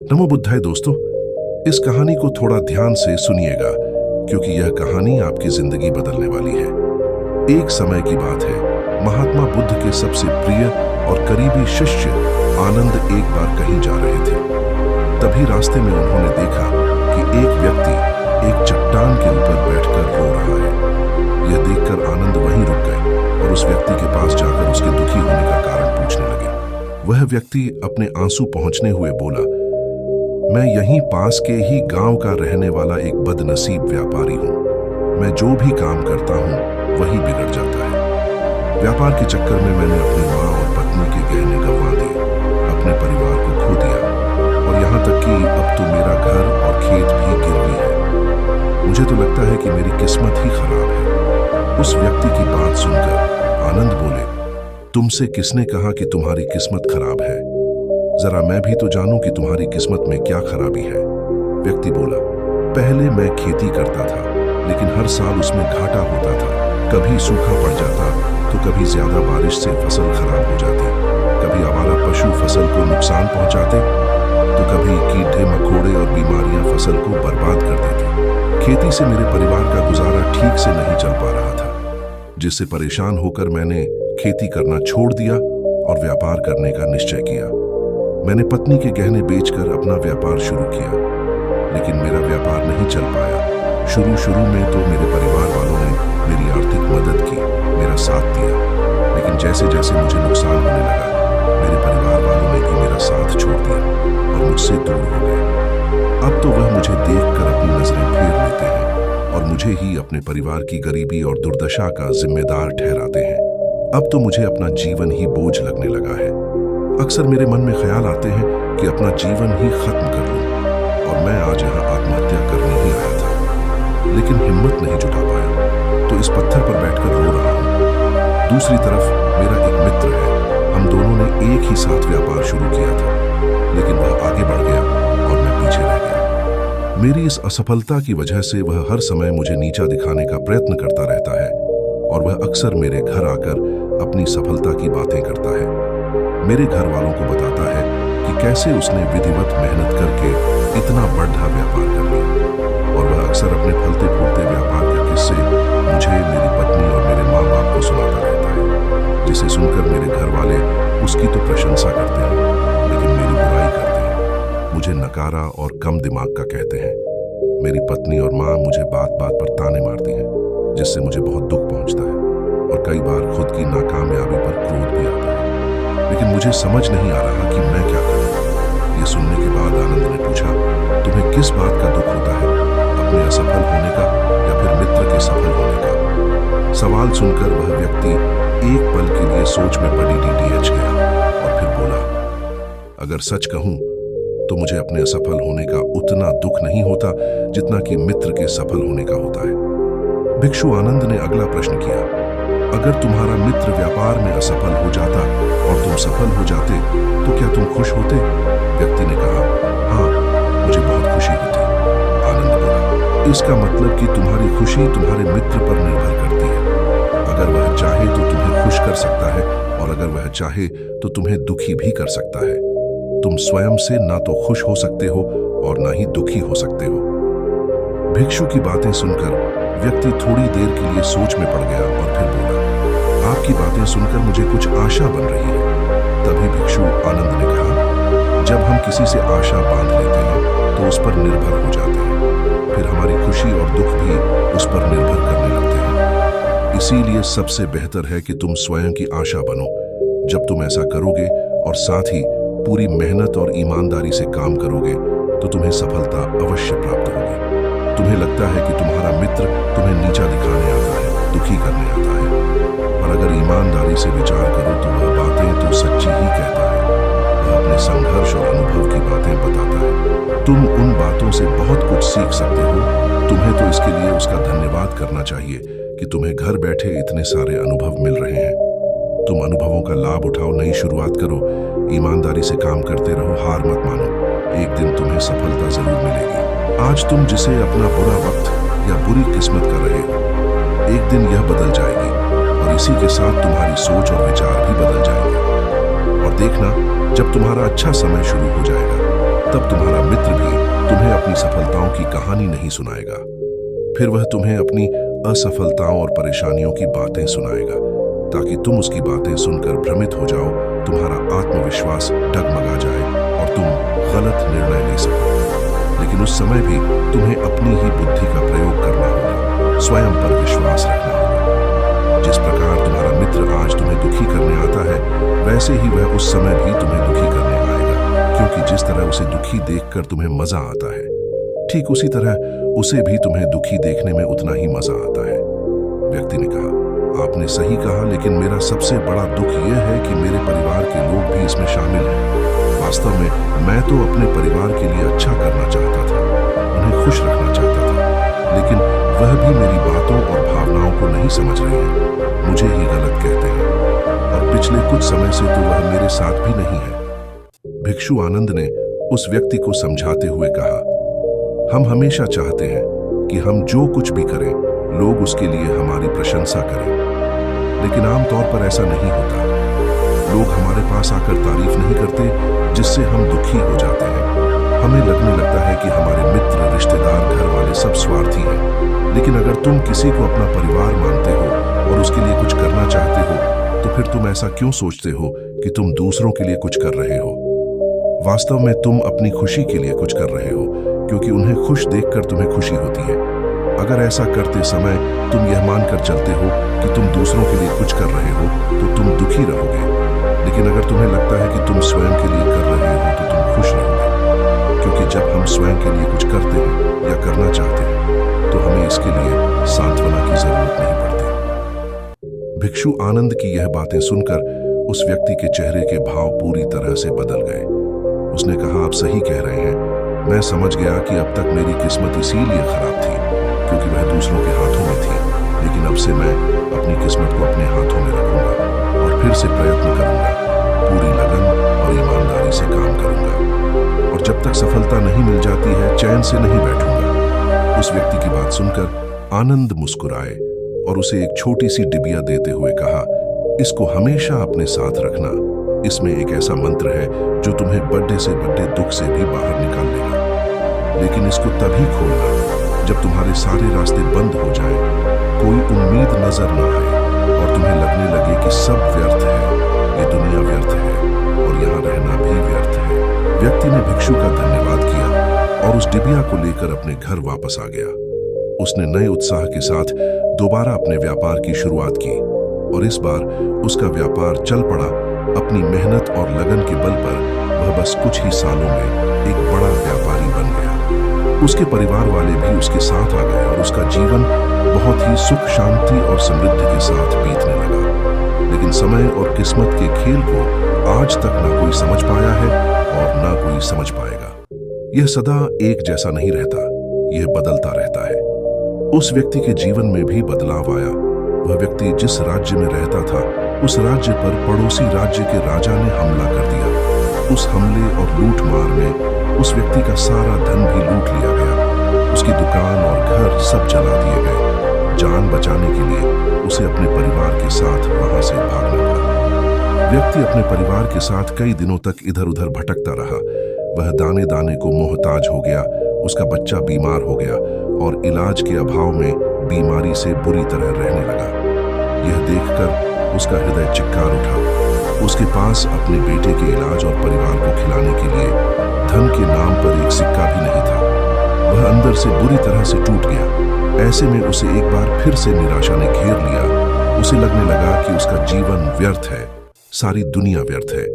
नमो बुद्धाय दोस्तों, इस कहानी को थोड़ा ध्यान से सुनिएगा क्योंकि यह कहानी आपकी जिंदगी बदलने वाली है। एक समय की बात है, महात्मा बुद्ध के सबसे प्रिय और करीबी शिष्य आनंद एक बार कहीं जा रहे थे। तभी रास्ते में उन्होंने देखा कि एक व्यक्ति एक चट्टान के ऊपर बैठकर रो रहा है। यह देखकर आनंद वहीं रुक गए और उस व्यक्ति के पास जाकर उसके दुखी होने का कारण पूछने लगे। वह व्यक्ति अपने आंसू पहुंचने हुए बोला, मैं यहीं पास के ही गांव का रहने वाला एक बदनसीब व्यापारी हूं। मैं जो भी काम करता हूं वही बिगड़ जाता है। व्यापार के चक्कर में मैंने अपनी माँ और पत्नी के गहने गंवा दिए, अपने परिवार को खो दिया और यहाँ तक कि अब तो मेरा घर और खेत भी गिरवी है। मुझे तो लगता है कि मेरी किस्मत ही खराब है। उस व्यक्ति की बात सुनकर आनंद बोले, तुमसे किसने कहा कि तुम्हारी किस्मत खराब है? जरा मैं भी तो जानूं कि तुम्हारी किस्मत में क्या खराबी है। व्यक्ति बोला, पहले मैं खेती करता था, लेकिन हर साल उसमें घाटा होता था। कभी सूखा पड़ जाता तो कभी ज्यादा बारिश से फसल खराब हो जाती, कभी आवारा पशु फसल को नुकसान पहुंचाते तो कभी कीड़े मकोड़े और बीमारियां फसल को बर्बाद कर देती। खेती से मेरे परिवार का गुजारा ठीक से नहीं चल पा रहा था, जिससे परेशान होकर मैंने खेती करना छोड़ दिया और व्यापार करने का निश्चय किया। मैंने पत्नी के गहने बेचकर अपना व्यापार शुरू किया, लेकिन मेरा व्यापार नहीं चल पाया। शुरू में तो मेरे परिवार वालों ने मेरी आर्थिक मदद की, मेरा साथ दिया, लेकिन जैसे जैसे मुझे नुकसान होने लगा, मेरे परिवार वालों ने भी मेरा साथ छोड़ दिया और मुझसे दूर हो गए। अब तो वह मुझे देखकर अपनी नजरें फेर लेते हैं और मुझे ही अपने परिवार की गरीबी और दुर्दशा का जिम्मेदार ठहराते हैं। अब तो मुझे अपना जीवन ही बोझ लगने लगा है। अक्सर मेरे मन में ख्याल आते हैं कि अपना जीवन ही खत्म कर लूं और मैं आज यहाँ आत्महत्या करने ही आया था, लेकिन हिम्मत नहीं जुटा पाया तो इस पत्थर पर बैठकर रो रहा हूँ। दूसरी तरफ मेरा एक मित्र है, हम दोनों ने एक ही साथ व्यापार शुरू किया था, लेकिन वह आगे बढ़ गया और मैं पीछे रह गया। मेरी इस असफलता की वजह से वह हर समय मुझे नीचा दिखाने का प्रयत्न करता रहता है और वह अक्सर मेरे घर आकर अपनी सफलता की बातें करता है। मेरे घर वालों को बताता है कि कैसे उसने विधिवत मेहनत करके इतना बड़ा व्यापार कर लिया और वह अक्सर अपने फलते फूलते व्यापार के किस्से मुझे, मेरी पत्नी और मेरे माँ बाप को सुनाता रहता है, जिसे सुनकर मेरे घर वाले उसकी तो प्रशंसा करते हैं, लेकिन मेरी बुराई करते हैं, मुझे नकारा और कम दिमाग का कहते हैं। मेरी पत्नी और माँ मुझे बात बात पर ताने मारती हैं, जिससे मुझे बहुत दुख पहुंचता है और कई बार खुद की नाकामयाबी पर क्रोध भी आता है, लेकिन मुझे समझ नहीं आ रहा कि मैं क्या करूं। ये सुनने के बाद आनंद ने पूछा, तुम्हें किस बात का दुख होता है, अपने असफल होने का या फिर मित्र के सफल होने का? सवाल सुनकर वह व्यक्ति एक पल के लिए सोच में पड़ी डीडीएच गया और फिर बोला, अगर सच कहूं तो मुझे अपने असफल होने का उतना दुख नहीं होता जितना कि मित्र के सफल होने का होता है। भिक्षु आनंद ने अगला प्रश्न किया, अगर तुम्हारा मित्र व्यापार में असफल हो जाता और तुम सफल हो जाते तो क्या तुम खुश होते? व्यक्ति ने कहा, हाँ, मुझे बहुत खुशी होती। आनंद बोला, इसका मतलब कि तुम्हारी खुशी तुम्हारे मित्र पर निर्भर करती है। अगर वह चाहे तो तुम्हें खुश कर सकता है और अगर वह चाहे तो तुम्हें दुखी भी कर सकता है। तुम स्वयं से ना तो खुश हो सकते हो और ना ही दुखी हो सकते हो। भिक्षु की बातें सुनकर व्यक्ति थोड़ी देर के लिए सोच में पड़ गया और फिर बोला, आपकी बातें सुनकर मुझे कुछ आशा बन रही है। तभी भिक्षु आनंद ने कहा, जब हम किसी से आशा बांध लेते हैं तो उस पर निर्भर हो जाते हैं, फिर हमारी खुशी और दुख भी उस पर निर्भर करने लगते हैं। इसीलिए सबसे बेहतर है कि तुम स्वयं की आशा बनो। जब तुम ऐसा करोगे और साथ ही पूरी मेहनत और ईमानदारी से काम करोगे तो तुम्हें सफलता अवश्य प्राप्त होगी। तुम्हें लगता है कि तुम्हारा मित्र तुम्हें नीचा दिखाने आता है, दुखी करने आता है, और अगर ईमानदारी से विचार करो तो वह बातें तो सच्ची ही कहता है। वह अपने संघर्ष और अनुभव की बातें बताता है। तुम उन बातों से बहुत कुछ सीख सकते हो। तुम्हें तो इसके लिए उसका धन्यवाद करना चाहिए कि तुम्हें घर बैठे इतने सारे अनुभव मिल रहे हैं। तुम अनुभवों का लाभ उठाओ, नई शुरुआत करो, ईमानदारी से काम करते रहो, हार मत मानो। एक दिन तुम्हें सफलता जरूर मिलेगी। आज तुम जिसे अपना बुरा वक्त या बुरी किस्मत कर रहे हो, एक दिन यह बदल जाएगी और इसी के साथ तुम्हारी सोच और विचार भी बदल जाएंगे। और देखना, जब तुम्हारा अच्छा समय शुरू हो जाएगा तब तुम्हारा मित्र भी तुम्हें अपनी सफलताओं की कहानी नहीं सुनाएगा। फिर वह तुम्हें अपनी असफलताओं और परेशानियों की बातें सुनाएगा ताकि तुम उसकी बातें सुनकर भ्रमित हो जाओ, तुम्हारा आत्मविश्वास डगमगा जाए और तुम गलत निर्णय ले सको। लेकिन उस समय भी तुम्हें अपनी ही बुद्धि का प्रयोग करना होगा, स्वयं पर विश्वास रखना होगा। जिस प्रकार तुम्हारा मित्र आज तुम्हें दुखी करने आता है, वैसे ही वह उस समय भी तुम्हें दुखी करने आएगा, क्योंकि जिस तरह उसे दुखी देखकर तुम्हें मजा आता है, ठीक उसी तरह उसे भी तुम्हें दुखी देखने में उतना ही मजा आता है। व्यक्ति ने कहा, आपने सही कहा, लेकिन मेरा सबसे बड़ा दुख यह है कि मेरे परिवार के लोग भी इसमें शामिल हैं। वास्तव में मैं तो अपने परिवार के लिए अच्छा करना चाहता था, उन्हें खुश रखना चाहता था, लेकिन वह भी मेरी बातों और भावनाओं को नहीं समझ रहे हैं, मुझे ही गलत कहते हैं, और पिछले कुछ समय से तो वह मेरे साथ भी नहीं है। भिक्षु आनंद ने उस व्यक्ति को समझाते हुए कहा, हम हमेशा चाहते हैं कि हम जो कुछ भी करें, लोग उसके लिए हमारी प्रशंसा करें, लेकिन आमतौर पर ऐसा नहीं होता। लोग हमारे पास आकर तारीफ नहीं करते, जिससे हम दुखी हो जाते हैं। हमें लगने लगता है कि हमारे मित्र, रिश्तेदार, घर वाले सब स्वार्थी हैं। लेकिन अगर तुम किसी को अपना परिवार मानते हो और उसके लिए कुछ करना चाहते हो, तो फिर तुम ऐसा क्यों सोचते हो कि तुम दूसरों के लिए कुछ कर रहे हो? वास्तव में तुम अपनी खुशी के लिए कुछ कर रहे हो, क्योंकि उन्हें खुश देखकर तुम्हें खुशी होती है। अगर ऐसा करते समय तुम यह मानकर चलते हो कि तुम दूसरों के लिए कुछ कर रहे हो, तो तुम दुखी रहोगे। लेकिन अगर तुम्हें लगता है कि तुम स्वयं के लिए कर रहे हो, तो तुम खुश रहोगे, क्योंकि जब हम स्वयं के लिए कुछ करते हैं या करना चाहते हैं, तो हमें इसके लिए सांत्वना की जरूरत नहीं पड़ती। भिक्षु आनंद की यह बातें सुनकर उस व्यक्ति के चेहरे के भाव पूरी तरह से बदल गए। उसने कहा, आप सही कह रहे हैं। मैं समझ गया कि अब तक मेरी किस्मत इसीलिए खराब थी क्योंकि वह दूसरों के हाथों में थी, लेकिन अब से मैं अपनी किस्मत को अपने हाथों में रखूंगा और फिर से प्रयत्न करूंगा, पूरी लगन और ईमानदारी से काम करूंगा, और जब तक सफलता नहीं मिल जाती है, चैन से नहीं बैठूंगा। उस व्यक्ति की बात सुनकर आनंद मुस्कुराए और उसे एक छोटी सी डिबिया देते हुए कहा, इसको हमेशा अपने साथ रखना। इसमें एक ऐसा मंत्र है जो तुम्हें बड़े से बड़े दुख से भी बाहर निकाल लेगा, लेकिन इसको तभी खोलना जब तुम्हारे सारे रास्ते बंद हो जाएं, कोई उम्मीद नजर न आए और तुम्हें लगने लगे कि सब व्यर्थ है, ये दुनिया व्यर्थ है और यहाँ रहना भी व्यर्थ है। व्यक्ति ने भिक्षु का धन्यवाद किया और उस डिबिया को लेकर अपने घर वापस आ गया। उसने नए उत्साह के साथ दोबारा अपने व्यापार की शुरुआत की और इस बार उसका व्यापार चल पड़ा। अपनी मेहनत और लगन के बल पर वह बस कुछ ही सालों में एक बड़ा व्यापारी बन गया। उसके परिवार वाले भी उसके साथ आ गए और उसका जीवन बहुत ही सुख, शांति और समृद्धि के साथ बीतने लगा। लेकिन समय और किस्मत के खेल को आज तक ना कोई समझ पाया है और ना कोई समझ पाएगा। यह सदा एक जैसा नहीं रहता, यह बदलता रहता है। उस व्यक्ति के जीवन में भी बदलाव आया। वह व्यक्ति जिस राज्य में रहता था, उस राज्य पर पड़ोसी राज्य के राजा ने हमला कर दिया। उस हमले और लूट मार में उस व्यक्ति का सारा धन भी लूट लिया गया। उसकी दुकान और घर सब जला दिए गए। जान बचाने के लिए उसे अपने परिवार के साथ वहां से भागना पड़ा। व्यक्ति अपने परिवार के साथ कई दिनों तक इधर उधर भटकता रहा। वह दाने दाने को मोहताज हो गया। उसका बच्चा बीमार हो गया और इलाज के अभाव में बीमारी से बुरी तरह रहने लगा। यह देखकर उसका हृदय चिक्कार उठा। उसके पास अपने बेटे के इलाज और परिवार को खिलाने के लिए धन के नाम पर एक सिक्का भी नहीं था। वह अंदर से बुरी तरह से टूट गया। ऐसे में उसे एक बार फिर से निराशा ने घेर लिया। उसे लगने लगा कि उसका जीवन व्यर्थ है, सारी दुनिया व्यर्थ है।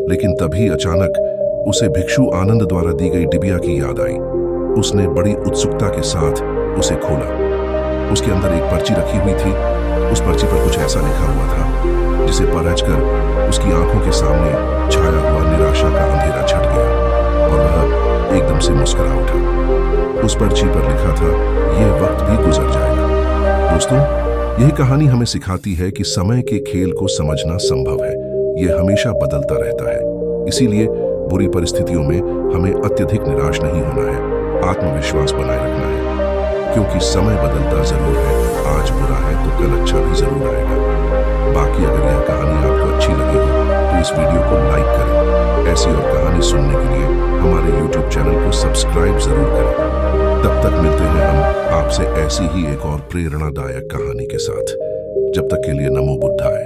लेकिन तभी अचानक उसे भिक्षु आनंद द्वारा दी गई डिबिया की याद आई। उसने बड़ी उत्सुकता के साथ उसे खोला। उसके अंदर एक पर्ची रखी हुई थी। उस पर्ची पर कुछ ऐसा लिखा हुआ था जिसे पढ़कर उसकी आंखों के सामने छाया हुआ निराशा का अंधेरा छट गया और वह एकदम से मुस्कुरा उठा। उस पर्ची पर लिखा था, यह वक्त भी गुजर जाएगा। दोस्तों, यह कहानी हमें सिखाती है कि समय के खेल को समझना संभव है। यह हमेशा बदलता रहता है। इसीलिए बुरी परिस्थितियों में हमें अत्यधिक निराश नहीं होना है, आत्मविश्वास बनाए रखना है, क्योंकि समय बदलता जरूर है। आज बुरा है तो कल अच्छा भी जरूर आएगा। बाकी अगर यह कहानी आपको अच्छी लगी हो तो तो इस वीडियो को लाइक करें। ऐसी और कहानी सुनने के लिए हमारे YouTube चैनल को सब्सक्राइब जरूर करें। तब तक मिलते हैं हम आपसे ऐसी ही एक और प्रेरणादायक कहानी के साथ। जब तक के लिए नमो बुद्धाय।